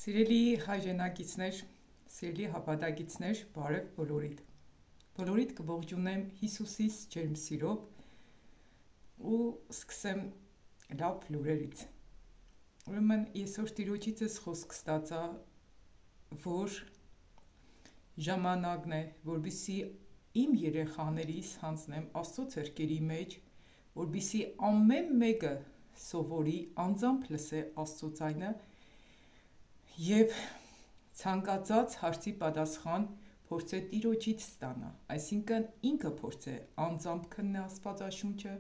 Սիրելի հայրենակիցներ, սիրելի հապատակիցներ, բարև բոլորիդ։ Բոլորիդ կողջունեմ Հիսուսիս ջերմ սիրով ու սկսեմ լավ լուրերից։ Ուրեմն այսօր Տիրոջիցս խոսք ստացա, որ ժամանակն է, որպեսզի իմ երեխաներիս հանձնեմ Աստծո ցերկերի մեջ, որպեսզի ամեն մեկը սովորի անձամբ լսե Աստծո ձայնը և ցանկացած հարցի պատասխան փորձե Տիրոջից ստանա, այսինքն ինքը փորձե անձամբ քննի Աստվածաշունչը,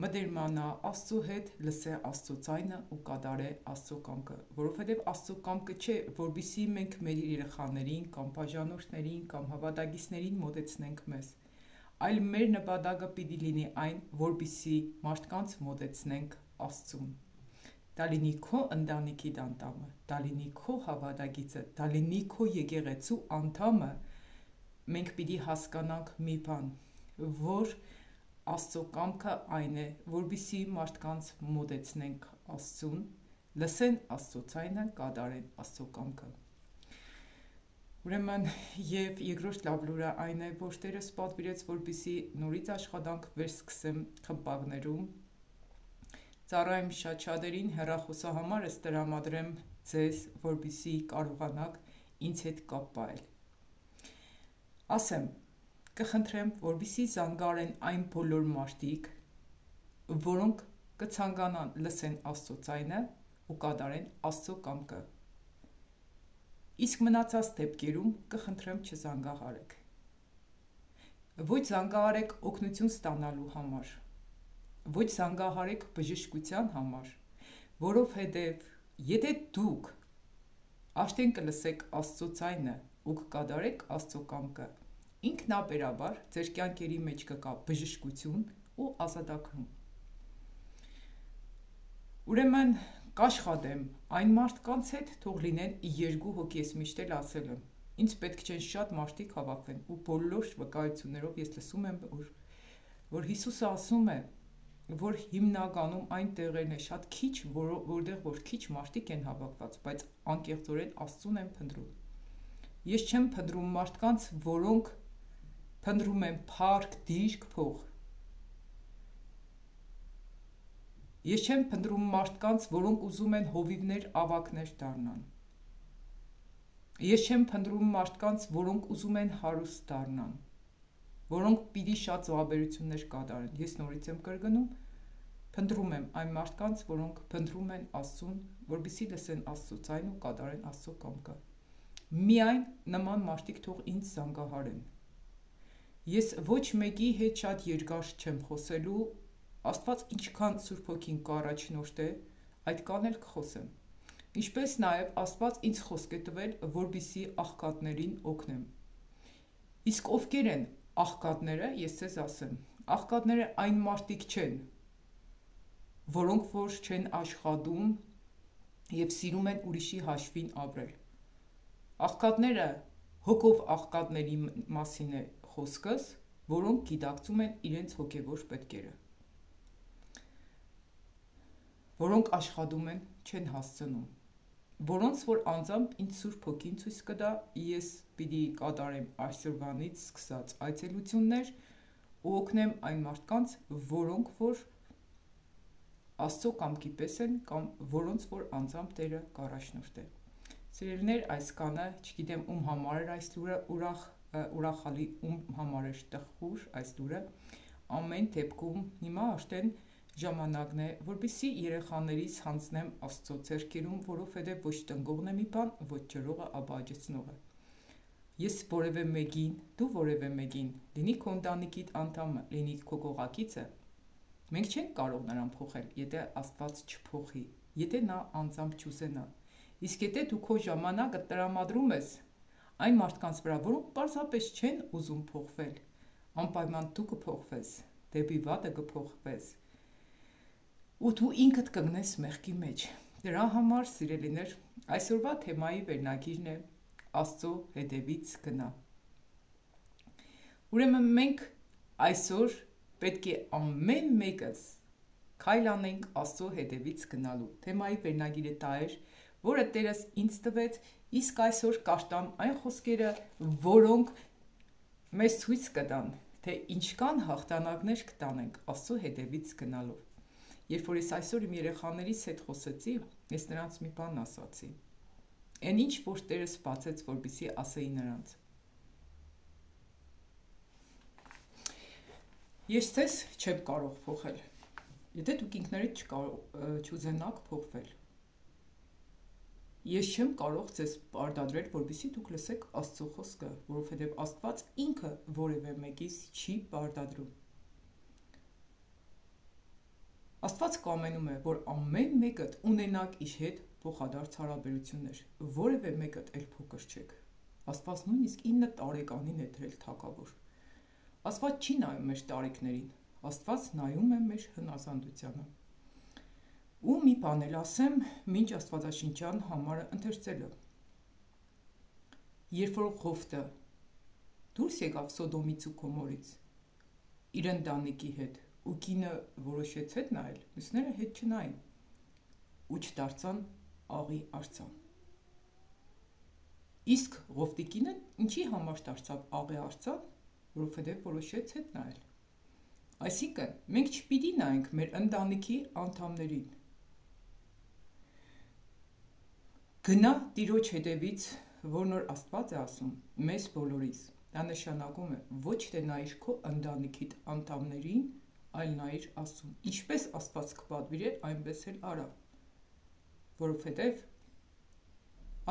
մտերմանա Աստծո հետ, լսե Աստծո ձայնը ու կատարե Աստծո կամքը, որովհետև Աստծո կամքը չէ, որպեսզի մենք մեր երեխաներին կամ բաժանորդներին կամ հավատակիցներին մոտեցնենք մեզ, այլ մեր նպատակը պիտի լինի այն, որպեսզի մարդկանց մոտեցնենք Աստծուն։ Դա լինի քո ընտանիքի անդամը, դա լինի քո հավատակիցը, դա լինի քո եկեղեցու անդամը, մենք պիտի հասկանանք մի բան, որ Աստծո կամքը այն է, որպեսզի մարդկանց մոտեցնենք Աստծուն, լսեն Աստծո ձայնը, կատարեն Աստծո կամքը։ Ուրեմն եւ երկրորդ լավ լուրը այն է, որ Տերս պատվիրեց, որպեսզի նորից աշխատանք վերսկսեմ խմբակներում, ծառայեմ շատ շատերին հեռախոսահամարս տրամադրեմ ձեզ, որպեսզի կարողանաք ինձ հետ կապ պահել։ Ասեմ, կխնդրեմ, որպեսզի զանգարեն այն բոլոր մարդիկ, որոնք կցանկանան լսեն Աստծո ձայնը ու կատարեն Աստծո կամքը։ Իսկ մնացած դեպքերում կխնդրեմ չզանգահարեք։ Ոչ զանգահարեք օգնություն ստանալու համար, ոչ զանգահարեք բժշկության համար, որովհետև եթե դուք արդեն կլսեք Աստծո ձայնը ու կկատարեք Աստծո կամքը, ինքնաբերաբար ձեր կյանքերի մեջ կգա բժշկություն ու ազատագրում։ Ուրեմն կաշխատեմ այն մարդկանց հետ, թող լինեն 2 հոգի, ես միշտ էլ ասել եմ, ինձ պետք չեն շատ մարդիկ հավաքվեն ու բոլոր վկայություններով ես լսում եմ, որ Հիսուսը ասում է, որ հիմնականում այն տեղերն է շատ քիչ, որտեղ որ քիչ մարդիկ են հավաքված, բայց անկեղծորեն Աստծուն են փնտրում։ Ես չեմ փնտրում մարդկանց, որոնք փնտրում են փառք, դիրք, փող։ Ես չեմ փնտրում մարդկանց, որոնք ուզում են հովիվներ, ավագներ դառնան։ Ես չեմ փնտրում մարդկանց, որոնք ուզում են հարուստ դառնան, որոնք պիտի շատ զոհաբերություններ կատարեն։ Ես նորից եմ կրկնում, փնտրում եմ այն մարդկանց, որոնք փնտրում են Աստծուն, որպեսզի լսեն Աստծո ձայնը ու կատարեն Աստծո կամքը։ Միայն նման մարդիկ թող ինձ զանգահարեն։ Ես ոչ մեկի հետ շատ երկար չեմ խոսելու, Աստված ինչքան Սուրբ Հոգին կառաջնորդե, այդքան էլ կխոսեմ։ Ինչպես նաև Աստված ինձ խոսք է տվել, որպեսզի աղքատներին օգնեմ։ Իսկ ովքեր են աղքատները, ես ձեզ ասեմ, աղքատները այն մարդիկ չեն, որոնք որ չեն աշխատում և սիրում են ուրիշի հաշվին ապրել։ Աղքատները հոգով աղքատների մասին է խոսքս, որոնք գիտակցում են իրենց հոգևոր պետքերը, որոնք աշխատում են, չեն հասցնում, որոնց որ անձամբ ինձ Սուրբ Հոգին ցույց կտա, ես պիտի կատարեմ այսօրվանից սկսած այցելություններ ու օգնեմ այն մարդկանց, որոնք որ Աստծո կամքի պես են կամ որոնց որ անձամբ Տերը կառաջնորդե։ Սիրելիներ, այսքանը, չգիտեմ ում համար էր այս լուրը ուրախալի, ում համար էր տխուր այս լուրը, ամեն դեպքում հիմա արդեն ժամանակն է, որպեսզի երեխաներիս հանձնեմ Աստծո ձեռքերում, որովհետև ոչ տնկողն է մի բան, ոչ ջրողը, ապա աջեցնողը։ Ես որևէ մեկին, դու որևէ մեկին, լինի քո ընտանիքիդ անդամը, լինի քո կողակիցը, մենք չենք կարող նրան փոխել, եթե Աստված չփոխի, եթե նա անձամբ չուզենա։ Իսկ եթե դու քո ժամանակը տրամադրում ես այն մարդկանց վրա, որոնք պարզապես չեն ուզում փոխվել, անպայման դու կփոխվես, դեպի վատը կփոխվես, ու դու ինքդ կգնես մեղքի մեջ։ Դրա համար, սիրելիներ, այսօրվա թեմայի վերնագիրն է Աստծո հետևից գնա։ Ուրեմն մենք այսօր պետք է ամեն մեկս քայլ անենք Աստծո հետևից գնալու։ Թեմայի վերնագիրը դա էր, որը Տերս ինձ տվեց, իսկ այսօր կարտամ այն խոսքերը, որոնք մեզ ցույց կտան, թե ինչքան հաղթանակներ կտանենք Աստծո հետևից գնալով։ Երբ որ ես այսօր իմ երեխաներիս հետ խոսեցի, ես նրանց մի բան ասացի։ Այն ինչ որ Տերս բացեց, որպեսզի ասեի նրանց։ Ես ձեզ չեմ կարող փոխել։ Եթե դուք ինքներդ չուզենաք փոխվել, ես չեմ կարող ձեզ պարտադրել, որպեսզի դուք լսեք Աստծո խոսքը, որովհետև Աստված ինքը որևէ մեկից չի պարտադրում։ Աստված կամենում է, որ ամեն մեկդ ունենաք իր հետ փոխադարձ հարաբերություններ, որևէ մեկդ էլ փոքր չեք։ Աստված նույնիսկ 9 տարեկանին է դրել թագավոր։ Աստված չի նայում մեր տարիքներին, Աստված նայում է մեր հնազանդությանը։ Ու մի բան էլ ասեմ, մինչ աստվածաշնչյան համարը ընթերցելը։ Երբ որ Ղովտը դուրս եկավ Սոդոմից ու Գոմորից իր ընտանիքի հետ, ու կինը որոշեց հետ նայել, մյուսները հետ չնային, ու չդարձան աղի արձան։ Իսկ Ղովտի կինը ինչի համար դարձավ աղի արձան, որովհետև որոշեց հետ նայել։ Այսինքն, մենք չպիտի նայենք մեր ընտանիքի անդամներին։ Գնա Տիրոջ հետևից, որ նոր Աստված է ասում, մեզ բոլորիս։ Դա նշանակում է ոչ թե նայիր քո ընտանիքիդ անդամներին, այլ նայիր Աստծուն։ Ինչպես Աստված կպատվիրե, այնպես էլ արա։ Որովհետև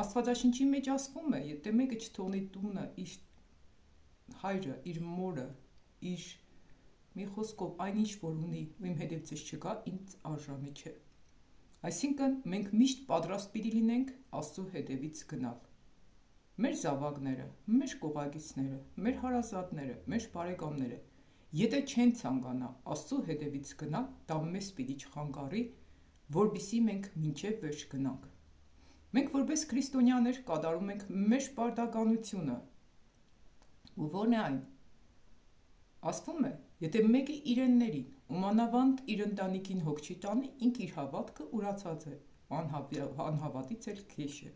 Աստվածաշնչի մեջ ասվում է, եթե մեկը չթողնի տունը, իր հայրը, իր մորը, իր մի խոսքով այնինչ որ ունի, ու իմ հետևից չգա, ինձ արժանի չէ։ Այսինքն մենք միշտ պատրաստ պիտի լինենք Աստծո հետևից գնալ։ Մեր զավակները, մեր կողակիցները, մեր հարազատները, մեր բարեկամները, եթե չեն ցանկանա Աստծո հետևից գնալ, դա մեզ պիտի չխանգարի, որպեսզի մենք մինչև վերջ գնանք։ Մենք որպես քրիստոնյաներ կատարում ենք մեր պարտականությունը։ Ու ո՞րն է այն։ Ասվում է, եթե մեկը իրեններին ու մանավանդ իր ընտանիքին հոգ չի տանի, ինքը իր հավատքը ուրացած է, անհավատից էլ քեշ է։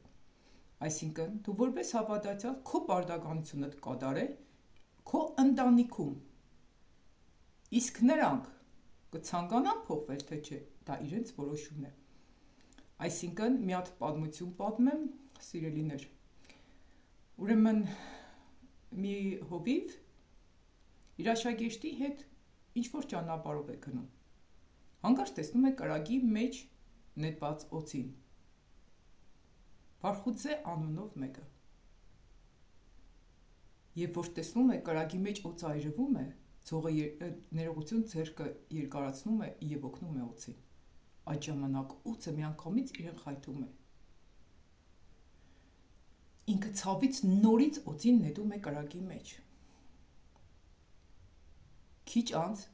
Այսինքն, դու որպես հավատացյալ քո պարտականությունդ կատարե քո ընտանիքում։ Իսկ նրանք կցանկանան փոխվել, թե չէ, դա իրենց որոշումն է։ Այսինքն, մի հատ պատմություն պատմեմ, սիրելիներ։ Ուրեմն մի հովիվ իր աշակերտի հետ ինչ-որ ճանապարհով է գնում։ Հանկարծ տեսնում է կրակի մեջ նետված օձին։ Վարխուձե անունով մեկը։ Եվ որ տեսնում է կրակի մեջ օձը այրվում է, ցողը ներողություն ձեռքը երկարացնում է եւ օգնում է օձին։ Այդ ժամանակ օձը միանգամից իրեն խայթում է։ Ինքը ցավից նորից օձին նետում է կրակի մեջ։ Քիչ անց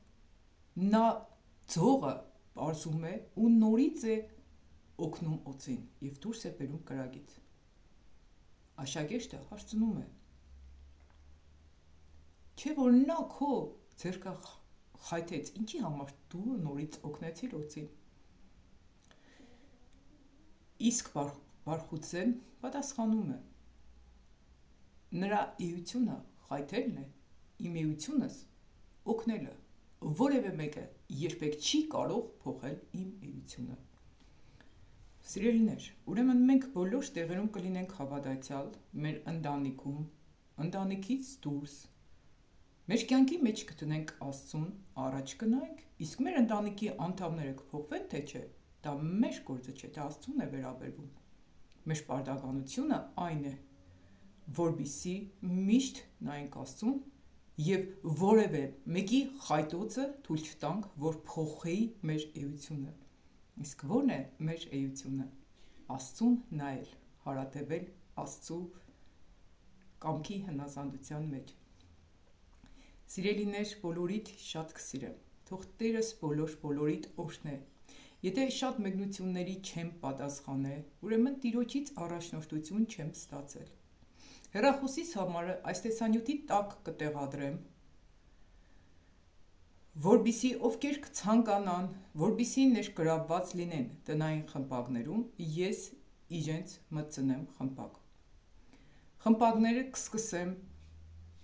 նա ցողը պարզում է ու նորից է օգնում օձին եւ դուրս է բերում կրակից։ Աշակերտը հարցնում է. Չէ՞ որ նա քո ձեռքը խայթեց, ինչի համար դու նորից օգնեցիր օձին։ Իսկ Վարխուձեն պատասխանում է. նրա էությունը խայթելն է, իմ էությունս օգնելը, որևէ մեկը երբեք չի կարող փոխել իմ էությունը։ Սիրելիներ, ուրեմն մենք բոլոր տեղերում կլինենք հավատացյալ, մեր ընտանիքում, ընտանիքից դուրս, մեր կյանքի մեջ կտնենք Աստծուն, առաջ կնայենք, իսկ մեր ընտանիքի անդամները կփոխվեն, թե չէ, դա մեր գործը չէ, դա Աստծուն է վերաբերվում։ Մեր պարտականությունը այն է, որպեսզի միշտ նայենք Աստծուն եւ որևէ մեկի խայտոցը թույլ չտանք, որ փոխի մեր էությունը։ Իսկ ո՞րն է մեր էությունը։ Աստծուն նայել, հարատևել Աստծու կամքի հնազանդության մեջ։ Սիրելիներ, բոլորիդ շատ կսիրեմ։ Թող Տերս բոլորիդ օրհնե։ Եթե շատ մեկնությունների չեմ պատասխանել, ուրեմն Տիրոջից առաջնորդություն չեմ ստացել։ Հեռախոսիս համարը այս տեսանյութի տակ կտեղադրեմ, որպեսզի ովքեր կցանկանան, որպեսզի ներգրավված լինեն տնային խմբակներում, ես իջենց մտցնեմ խմպակ։ Խմպակները կսկսեմ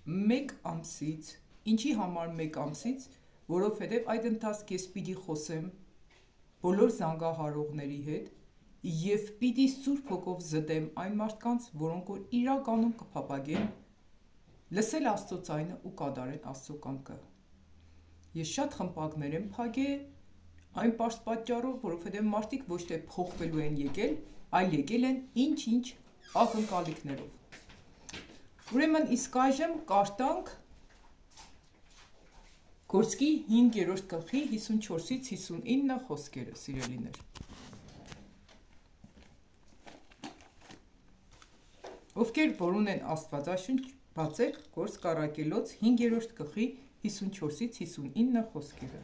1 ամսից, ինչի համար 1 ամսից, որովհետև այդ ընթացքում ես պիտի խոսեմ բոլոր զանգահարողների հետ և պիտի Սուրբ Հոգով զտեմ այն մարդկանց, որոնք որ իրականում կփափագեն լսել Աստծո ձայնը ու կատարեն Աստծո կամքը։ Ես շատ խմպակներ եմ փակել այն պարզ պատճառով, որովհետև մարդիկ ոչ թե փոխվելու են եկել, այլ եկել են ինչ-ինչ ակնկալիքներով։ Ուրեմն իսկ այժմ կարդանք Գործքի 5-րդ գլխի 54-ից 59 խոսքերը, սիրելիներ։ Ովքեր որ ունեն Աստվածաշունչ, բացեք Գործք առաքելոց 5-րդ գլխի 54-ից 59 խոսքերը։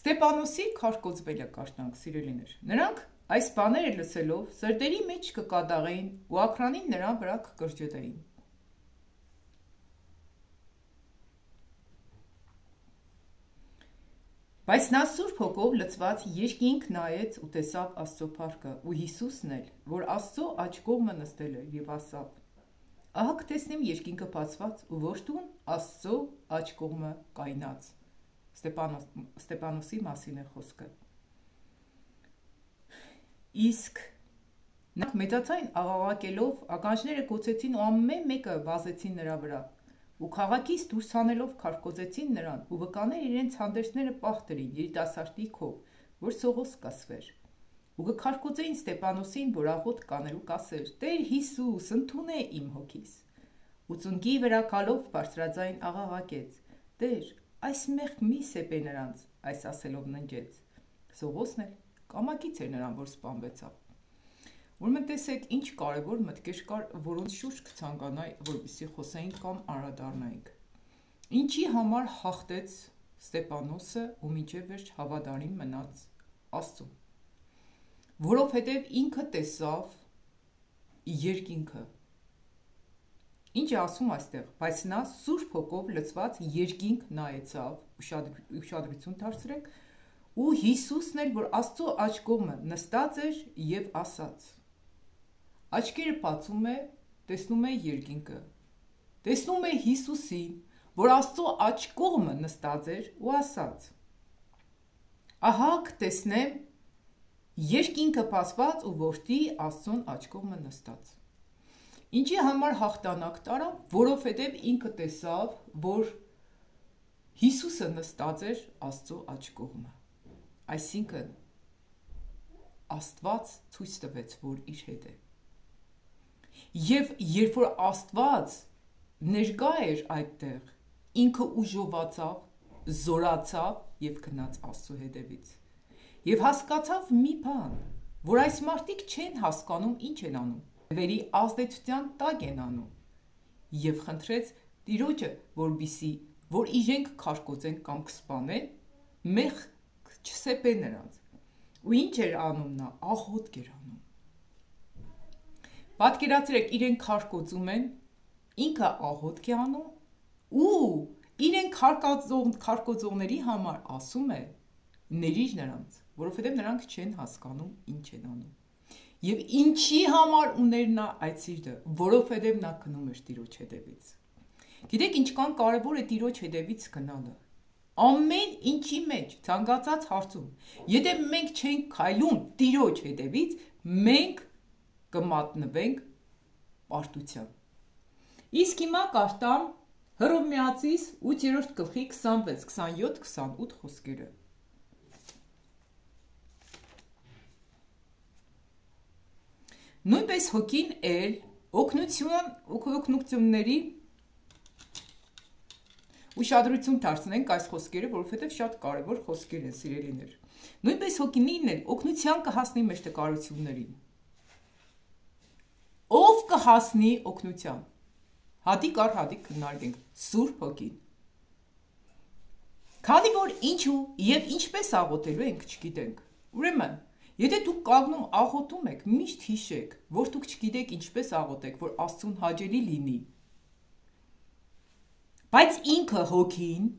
Ստեփանոսի քարկոծվելը կարդանք, սիրելիներ։ Նրանք այս բաները լսելով սրտերի մեջ կկատաղեին ու աքրանին նրան վրա կկրճտեին։ Բայց նա Սուրբ Հոգով լցված երկինք նայեց ու տեսավ Աստծո փառքը, ու Հիսուսն էլ, որ Աստծո աջ կողմը նստել էր, եւ ասավ. Ահա կտեսնեմ երկինքը բացված ու որդուն Աստծո աջ կողմը կայնած։ Ստեփանոսի մասին է խոսքը։ Իսկ նա մեծացայն աղաղակելով ականջները կոծեցին ու ամեն մեկը վազեցին նրա վրա։ Ու քաղաքից դուրս հանելով քարկոծեցին նրան ու վկաներ իրենց հանդերձները պաղտերին երիտասարդի քով, որ սողոս կասվեր։ Ու կքարկոծեին Ստեփանոսին, որ աղոտ կաներ ու կասեր. Տեր Հիսուս, ընդունե իմ հոգիս։ Ու ծունկի վրա քալով բարձրաձայն աղաղակեց. Տեր, այս մեղք մի սեպե նրանց, այս ասելով ննջեց։ Սողոսն էլ կամակից էր նրան, որ սպանվեցավ։ Ուրեմն տեսեք, ինչ կարևոր մտքեր կար, որոնց շուրջ կցանկանայի, որպեսզի խոսեինք կամ անդրադառնայինք։ Ինչի համար հաղթեց Ստեփանոսը ու մինչև վերջ հավատարիմ մնաց Աստծուն։ Որովհետև ինքը տեսավ երկինքը։ Ինչ է ասում այստեղ, բայց նա Սուրբ Հոգով լցված երկինք նայեցավ, ուշադրություն դարձրեք, ու Հիսուսն էլ, որ Աստծո աջ կողմը նստած էր եւ ասաց։ Աչքերը բացում է, տեսնում է երկինքը, տեսնում է Հիսուսին, որ Աստծո աջ կողմը նստած էր ու ասաց. Ահա կտեսնեմ երկինքը բացված ու որդի Աստծոն աջ կողմը նստած։ Ինչի համար հաղթանակ տարավ, որովհետև ինքը տեսավ, որ Հիսուսը նստած էր Աստծո աջ կողմը։ Այսինքն Աստված ցույց տվեց, որ իր հետ է։ Եվ երբ որ Աստված ներկա էր այդտեղ, ինքը ուժովացավ, զորացավ եւ գնաց Աստծո հետևից։ Եվ հասկացավ մի բան, որ այս մարդիկ չեն հասկանում ինչ են անում, վերի ազդեցության տակ են անում։ Եվ խնդրեց Տիրոջը, որ իրենք քարկոծեն կամ կսպանեն, մեղք չսեպեն նրանց։ Ու ինչ էր անում նա, աղոթք էր անում։ Պատկերացրեք, իրենք քարկոծում են, ինքը աղոթք է անում ու իրենք քարկոծողների համար ասում է. ներիր նրանց, որովհետև նրանք չեն հասկանում ինչ են անում։ Եվ ինչի համար ուներ նա այդ սիրտը, որովհետև նա գնում էր Տիրոջ հետևից։ Գիտեք ինչքան կարևոր է Տիրոջ հետևից գնալը։ Ամեն ինչի մեջ, ցանկացած հարցում, եթե մենք չենք քայլում Տիրոջ հետևից, մենք կմատնվենք պարտության։ Իսկ հիմա կարդամ Հռոմեացիս 8-րդ գլխի 26, 27, 28 խոսքերը։ Նույնպես հոգին էլ օգնությունների ուշադրություն դարձնենք այս խոսքերը, որովհետև շատ կարևոր խոսքեր են, սիրելիներ։ Նույնպես հոգին էլ օգնության կհասնի մեր տկարություններին։ Ով կհասնի օգնության։ Հատիկ առ հատիկ քննարկենք Սուրբ Հոգին։ Քանի որ ինչու եւ ինչպես աղոթելու ենք չգիտենք։ Ուրեմն, եթե դուք կանգնում աղոթում եք, միշտ հիշեք, որ դուք չգիտեք ինչպես աղոթեք, որ Աստծուն հաճելի լինի։ Բայց ինքը Հոգին,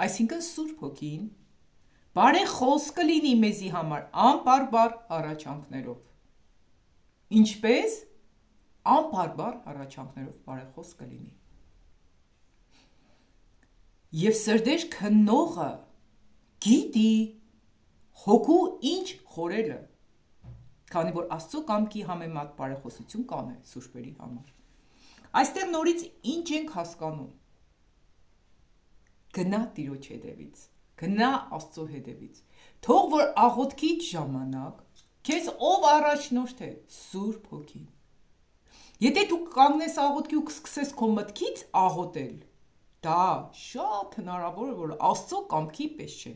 այսինքն Սուրբ Հոգին, բարեխոս կլինի մեզի համար անբարբար առաջանքներով։ Ինչպես անբարբար առաջանքներով բարեխոս կլինի։ Եվ սրդեր քննողը գիտի հոգու ինչ խորելը, քանի որ Աստծո կամքի համեմատ բարեխոսություն կանե սուրբերի համար։ Այստեղ նորից ինչ ենք հասկանում։ Գնա Տիրոջ հետևից, գնա Աստծո հետևից, թող որ աղոթքիդ ժամանակ քեզ ով առաջնորդ է, Սուրբ Հոգին։ Եթե դու կանգնես աղոթքի ու կսկսես քո մտքից աղոթել, դա շատ հնարավոր է, որ Աստծո կամքի պես չէ։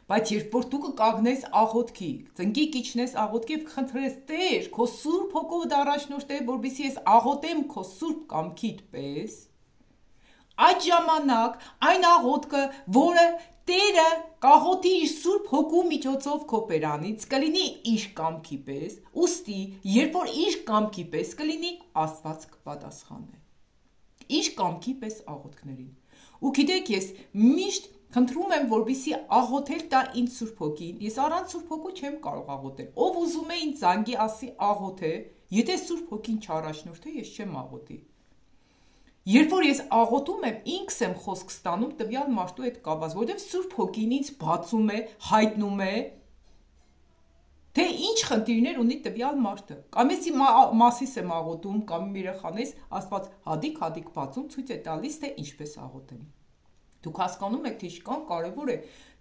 Բայց երբ որ դու կկանգնես աղոթքի, ծնկի կիջնես աղոթքի և խնդրես Տեր, քո Սուրբ Հոգով առաջնորդել, որպեսզի ես աղոթեմ քո Սուրբ կամքիդ պես, այդ ժամանակ այն աղոթքը, որը Տերը կաղոթի իր Սուրբ Հոգու միջոցով քո բերանից, կլինի իր կամքի պես, ուստի, երբ որ իր կամքի պես կլինի, Աստված կպատասխանի։ Իր կամքի պես աղոթքներին։ Ու գիտեք, ես միշտ խնդրում եմ, որպեսզի աղոթել տա ինձ Սուրբ Հոգին, ես առանց Սուրբ Հոգու չեմ կարող աղոթել։ Ով ուզում է ինձ զանգի ասի աղոթե, եթե Սուրբ Հոգին չառաջնորդի, ես չեմ աղոթի։ Երբ որ ես աղոթում եմ, ինքս եմ խոսք ստանում տվյալ մարդու հետ կապված, որովհետև Սուրբ Հոգին ինձ բացում է, հայտնում է, թե ինչ խնդիրներ ունի տվյալ մարդը։ Կամ ես իմ մասիս եմ աղոթում, կամ իմ երեխաներից, Աստված հադիկ բացում ցույց է տալիս, թե ինչպես աղոթեմ։ Դուք հասկանում եք, թե ինչքան կարևոր է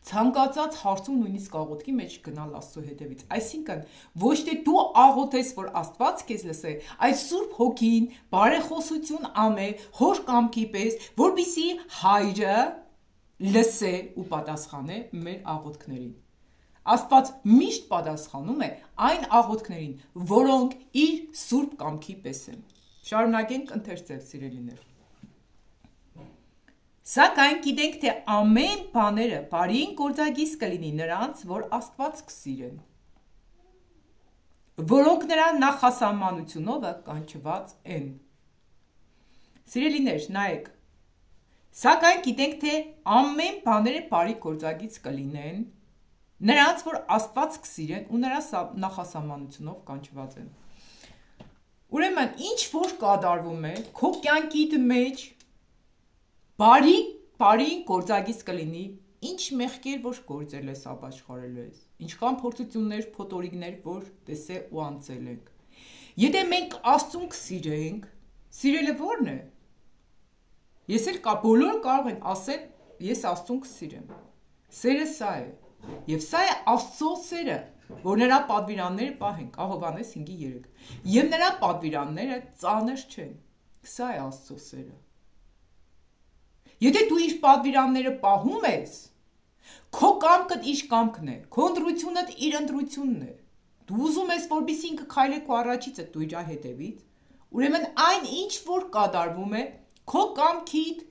ցանկացած հարցում նույնիսկ աղոթքի մեջ գնալ Աստծո հետևից։ Այսինքն, ոչ թե դու աղոթես, որ Աստված քեզ լսե, այլ Սուրբ Հոգին բարեխոսություն անե հոր կամքի պես, որպեսզի Հայրը լսե ու պատասխանե մեր աղոթքներին։ Աստված միշտ պատասխանում է այն աղոթքներին, որոնք իր Սուրբ կամքի պես են։ Շարունակենք ընթերցել, սիրելիներ։ Սակայն գիտենք, թե ամեն բաները բարին գործակից կլինի նրանց, որ Աստված կսիրեն, որոնք նրա նախասահմանությունով կանչված են։ Սիրելիներ, նայեք, սակայն գիտենք, թե ամեն բաները բարի գործակից կլինեն նրանց, որ Աստված կսիրեն ու նրա նախասահմանությունով կանչված են։ Ուրեմն, ինչ որ կատարվում է քո կյանքիդ մեջ, բարին գործակից կլինի, ինչ մեղքեր որ գործել ես ապաշխարելու ես, ինչքան փորձություններ, փոթորիկներ որ տեսել ու անցել ենք։ Եթե մենք Աստծուն կսիրենք, սիրելը ո՞րն է։ Ես էլ բոլորը կարող են ասել, ես Աստծուն կսիրեմ։ Սերը սա է։ Եվ սա է Աստծո սերը, որ նրա պատվիրանները պահենք, Ահովհաննես 5:3։ Եվ նրա պատվիրանները ծանր չեն։ Սա է Աստծո սերը։ Եթե դու իր պատվիրանները պահում ես, քո կամքդ իր կամքն է, քո ընտրությունդ իր ընտրությունն է։ Դու ուզում ես, որպեսզի ինքը քայլե քո առաջիցը դու իր հետևից, ուրեմն այն ինչ որ կատարվում է քո կամքիդ,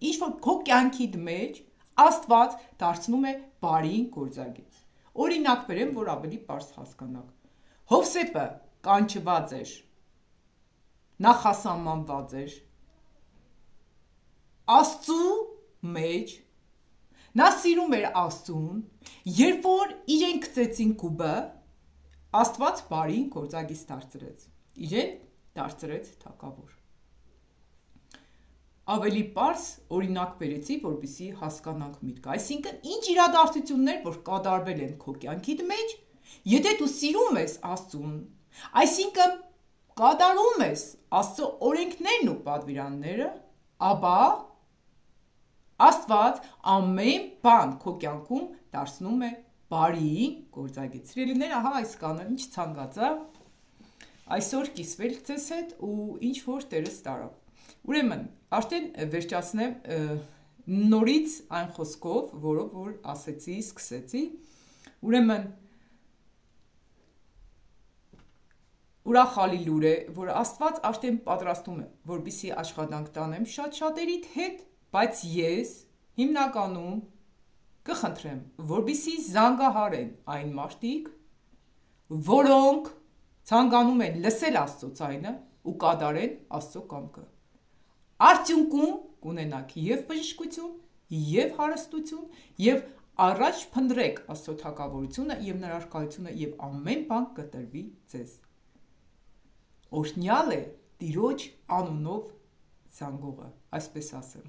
ինչ որ քո կյանքիդ մեջ, Աստված դարձնում է բարին գործակից։ Օրինակ բերեմ, որ ավելի պարզ հասկանաք։ Հովսեփը կանչված էր, նախասահմանված էր Աստծու մեջ, նա սիրում էր Աստծուն, երբ որ իրեն գցեցին կուբը, Աստված բարին գործակից դարձրեց, իրեն դարձրեց թագավոր։ Ավելի պարզ օրինակ բերեցի, որպեսզի հասկանանք միտքը, այսինքն ինչ իրադարձություններ, որ կատարվել են քո կյանքիդ մեջ, եթե դու սիրում ես Աստծուն, այսինքն կատարում ես Աստծո օրենքներն ու պատվիրանները, ապա Աստված ամեն բան քո կյանքում դարձնում է բարի գործակից։ Սիրելիներ, ահա այս կանոնը ինչ ցանկացա այսօր կիսվել ձեզ հետ ու ինչ որ Տերս տարավ։ Ուրեմն, արդեն վերջացնեմ նորից այն խոսքով, որով որ ասեցի, սկսեցի։ Ուրեմն, ուրախալի լուր է, որ Աստված արդեն պատրաստում է, որպեսզի աշխատանք տանեմ շատ շատերիդ հետ, բայց ես հիմնականում կխնդրեմ, որպեսզի զանգահարեն այն մարդիկ, որոնք ցանկանում են լսել Աստծո ձայնը ու կատարեն Աստծո կամքը։ Արդյունքում կունենաք եւ բժշկություն, եւ հարստություն, եւ Առաջ փնտրեք Աստծո թագավորությունը եւ նրա արքայությունը եւ ամեն բան կտրվի ձեզ։ Օրհնյալ է Տիրոջ անունով զանգողը, այսպես ասեմ։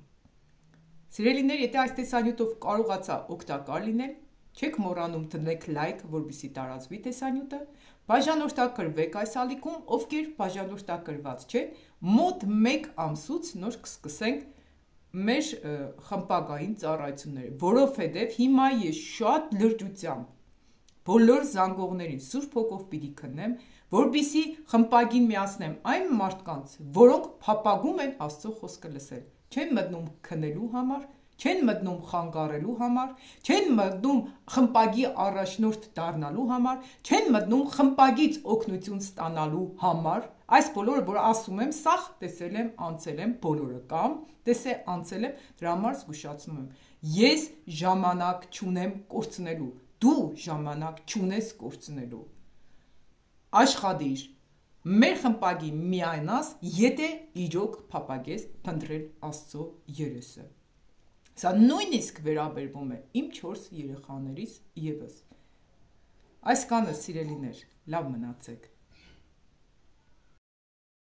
Սիրելիներ, եթե այս տեսանյութով կարողացա օգտակար լինել, չեք մոռանում դնեք լայք, որպեսզի տարածվի տեսանյութը, բաժանորդագրվեք այս ալիքում, ովքեր բաժանորդագրված չեն, մոտ 1 ամսուց նոր կսկսենք մեր խմբակային ծառայությունները, որովհետև հիմա ես շատ լրջությամբ բոլոր զանգողներին Սուրբ Հոգով պիտի քննեմ, որպեսզի խմբակին միացնեմ այն մարդկանց, որոնք փափագում են Աստծո խոսքը լսել, չեն մտնում քննելու համար, չեն մտնում խանգարելու համար, չեն մտնում խմբակի առաջնորդ դառնալու համար, չեն մտնում խմբակից օգնություն ստանալու համար, այս բոլորը, որ ասում եմ, սաղ տեսել եմ, անցել եմ բոլորը կամ տեսել անցել եմ, դրա համար զգուշացնում եմ։ Ես ժամանակ չունեմ կորցնելու, դու ժամանակ չունես կորցնելու։ Աշխատիր, մեր խմբակի միանաս, եթե իրոք փափագես փնտրել Աստծո երեսը։ Սա նույնիսկ վերաբերվում է իմ 4 երեխաներիս ևս։ Այսքանը, սիրելիներ, լավ մնացեք։